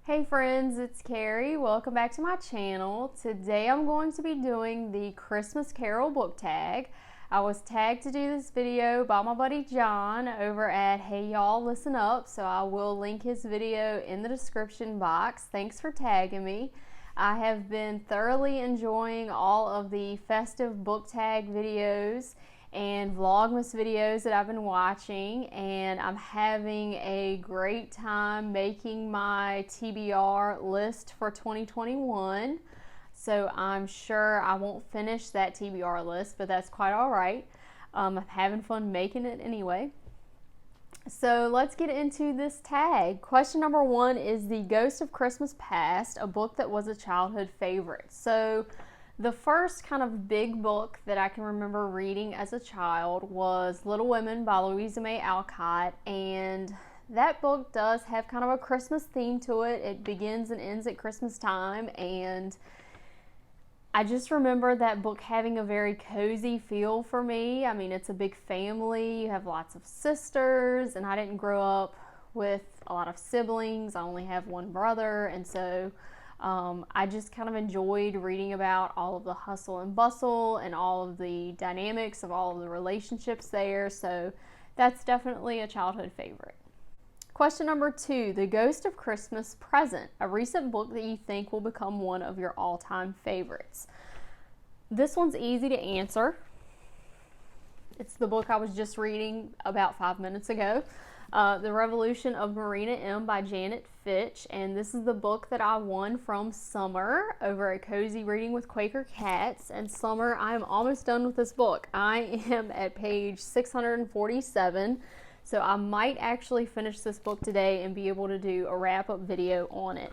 Hey friends, it's Carrie. Welcome back to my channel. Today I'm going to be doing the Christmas Carol book tag. I was tagged to do this video by my buddy John over at Hey Y'all Listen Up, so I will link his video in the description box. Thanks for tagging me. I have been thoroughly enjoying all of the festive book tag videos and Vlogmas videos that I've been watching, and I'm having a great time making my TBR list for 2021. So I'm sure I won't finish that TBR list, but that's quite all right. I'm having fun making it anyway. So let's get into this tag. Question number 1 is The Ghost of Christmas Past, a book that was a childhood favorite. So the first kind of big book that I can remember reading as a child was Little Women by Louisa May Alcott, and that book does have kind of a Christmas theme to it. It begins and ends at Christmas time, and I just remember that book having a very cozy feel for me. I mean, it's a big family. You have lots of sisters, and I didn't grow up with a lot of siblings. I only have one brother, and so I just kind of enjoyed reading about all of the hustle and bustle and all of the dynamics of all of the relationships there. So that's definitely a childhood favorite. Question number 2, The Ghost of Christmas Present, a recent book that you think will become one of your all-time favorites. This one's easy to answer. It's the book I was just reading about 5 minutes ago. The Revolution of Marina M. by Janet Fitch, and this is the book that I won from Summer over at Cozy Reading with Quaker Cats. And Summer, I am almost done with this book. I am at page 647, so I might actually finish this book today and be able to do a wrap-up video on it.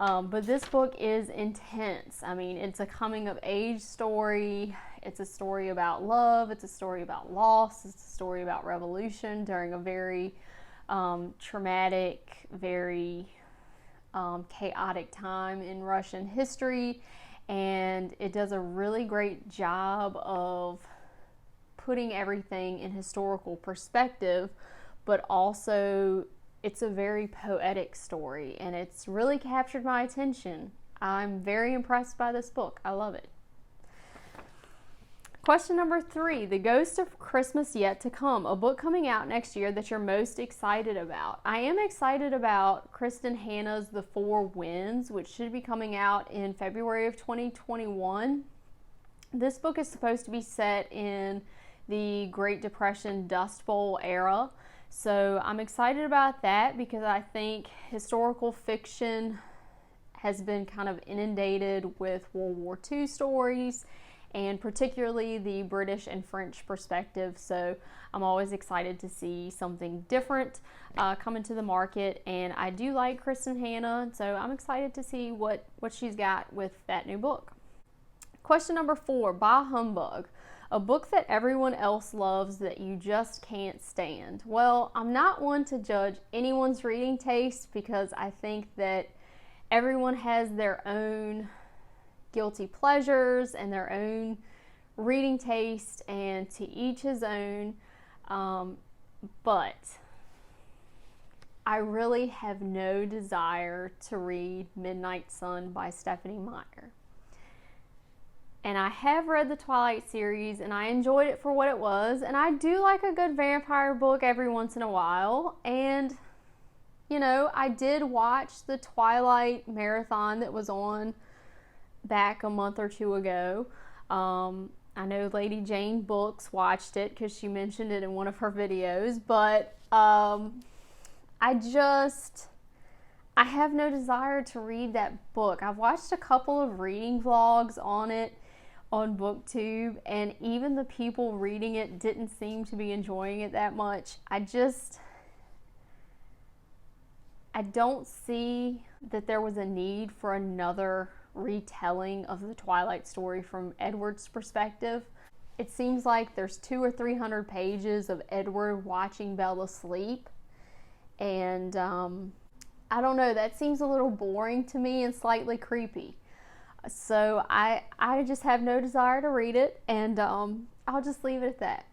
But this book is intense. I mean, it's a coming-of-age story. It's a story about love. It's a story about loss. It's a story about revolution during a very traumatic, very chaotic time in Russian history, and it does a really great job of putting everything in historical perspective, but also it's a very poetic story, and it's really captured my attention. I'm very impressed by this book. I love it. Question number 3, The Ghost of Christmas Yet to Come, a book coming out next year that you're most excited about. I am excited about Kristen Hanna's The Four Winds, which should be coming out in February of 2021. This book is supposed to be set in the Great Depression Dust Bowl era, so I'm excited about that because I think historical fiction has been kind of inundated with World War II stories, and particularly the British and French perspective. So I'm always excited to see something different come into the market, and I do like Kristen Hanna, so I'm excited to see what she's got with that new book. Question number 4, Bah Humbug, a book that everyone else loves that you just can't stand. Well, I'm not one to judge anyone's reading taste because I think that everyone has their own guilty pleasures and their own reading taste, and to each his own, but I really have no desire to read Midnight Sun by Stephanie Meyer. And I have read the Twilight series and I enjoyed it for what it was, and I do like a good vampire book every once in a while. And you know, I did watch the Twilight marathon that was on back a month or two ago. I know Lady Jane Books watched it because she mentioned it in one of her videos, but I have no desire to read that book. I've watched a couple of reading vlogs on it on BookTube, and even the people reading it didn't seem to be enjoying it that much. I don't see that there was a need for another retelling of the Twilight story from Edward's perspective. It seems like there's 200 or 300 pages of Edward watching Bella sleep, and I don't know, that seems a little boring to me and slightly creepy. So I just have no desire to read it, and I'll just leave it at that.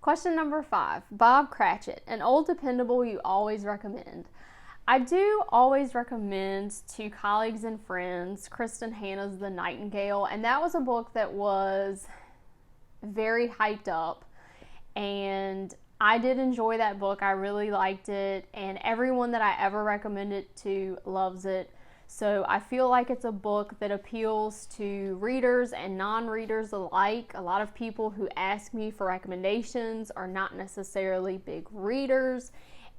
Question number 5, Bob Cratchit, an old dependable you always recommend. I do always recommend to colleagues and friends Kristen Hanna's The Nightingale, and that was a book that was very hyped up, and I did enjoy that book. I really liked it, and everyone that I ever recommend it to loves it. So I feel like it's a book that appeals to readers and non-readers alike. A lot of people who ask me for recommendations are not necessarily big readers,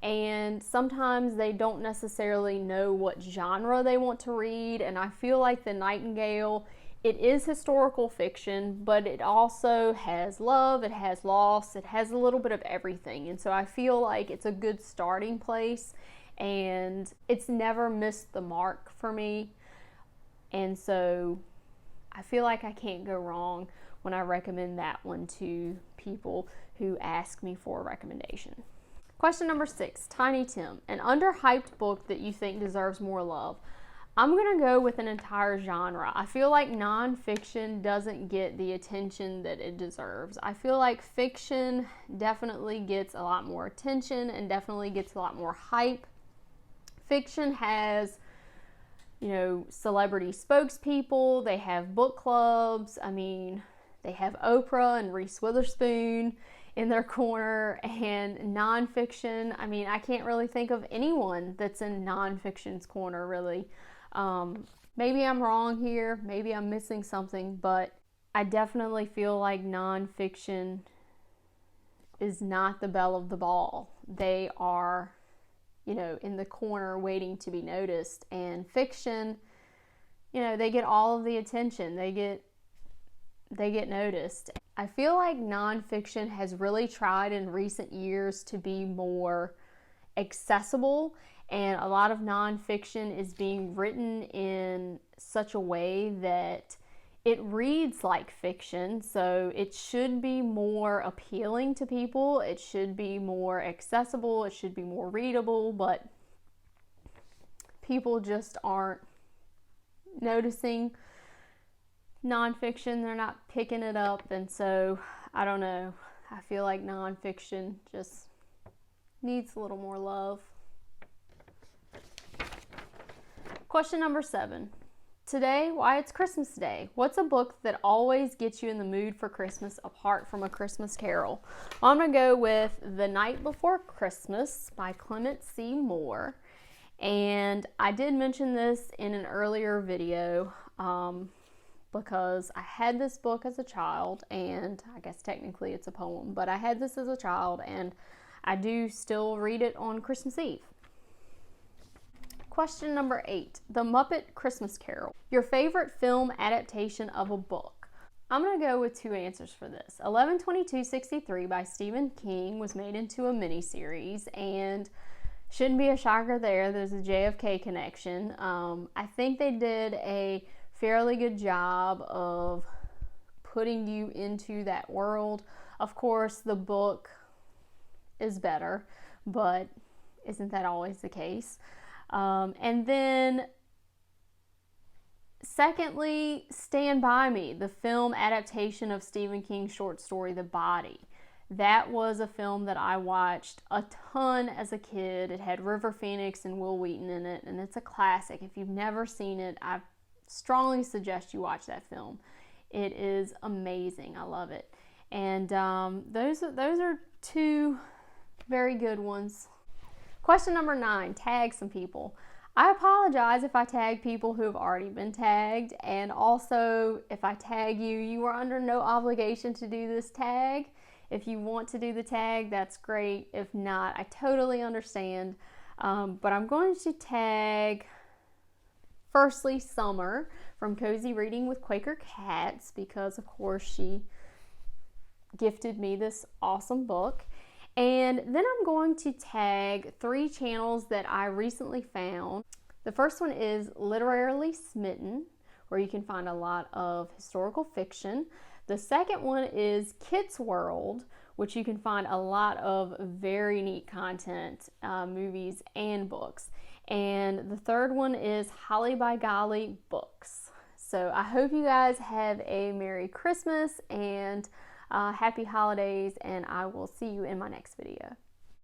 and sometimes they don't necessarily know what genre they want to read. And I feel like The Nightingale, it is historical fiction, but it also has love, it has loss, it has a little bit of everything. And so I feel like it's a good starting place, and it's never missed the mark for me. And so I feel like I can't go wrong when I recommend that one to people who ask me for a recommendation. Question number 6, Tiny Tim, an underhyped book that you think deserves more love. I'm going to go with an entire genre. I feel like nonfiction doesn't get the attention that it deserves. I feel like fiction definitely gets a lot more attention and definitely gets a lot more hype. Fiction has, celebrity spokespeople, they have book clubs. I mean, they have Oprah and Reese Witherspoon in their corner. And nonfiction, I can't really think of anyone that's in nonfiction's corner, really. Maybe I'm wrong here, maybe I'm missing something, but I definitely feel like nonfiction is not the belle of the ball. They are, in the corner waiting to be noticed. And fiction, they get all of the attention. They get noticed. I feel like nonfiction has really tried in recent years to be more accessible, and a lot of nonfiction is being written in such a way that it reads like fiction. So it should be more appealing to people, it should be more accessible, it should be more readable, but people just aren't noticing nonfiction. They're not picking it up, and so I don't know. I feel like nonfiction just needs a little more love. Question number 7. Today, why it's Christmas Day. What's a book that always gets you in the mood for Christmas apart from A Christmas Carol? Well, I'm going to go with The Night Before Christmas by Clement C. Moore. And I did mention this in an earlier video because I had this book as a child, and I guess technically it's a poem, but I had this as a child, and I do still read it on Christmas Eve. Question number 8, The Muppet Christmas Carol. Your favorite film adaptation of a book? I'm going to go with 2 answers for this. 11/22/63 by Stephen King was made into a miniseries, and shouldn't be a shocker there. There's a JFK connection. I think they did a fairly good job of putting you into that world. Of course, the book is better, but isn't that always the case? And then secondly, Stand By Me, the film adaptation of Stephen King's short story, The Body. That was a film that I watched a ton as a kid. It had River Phoenix and Will Wheaton in it, and it's a classic. If you've never seen it, I strongly suggest you watch that film. It is amazing. I love it. And those are 2 very good ones. Question number 9, tag some people. I apologize if I tag people who have already been tagged, and also if I tag you, you are under no obligation to do this tag. If you want to do the tag, that's great. If not, I totally understand. But I'm going to tag, firstly, Summer from Cozy Reading with Quaker Cats, because of course she gifted me this awesome book. And then I'm going to tag 3 channels that I recently found. The first one is Literarily Smitten, where you can find a lot of historical fiction. The second one is Kit's World, which you can find a lot of very neat content, movies and books. And the third one is Holly by Golly Books. So I hope you guys have a Merry Christmas and happy holidays, and I will see you in my next video.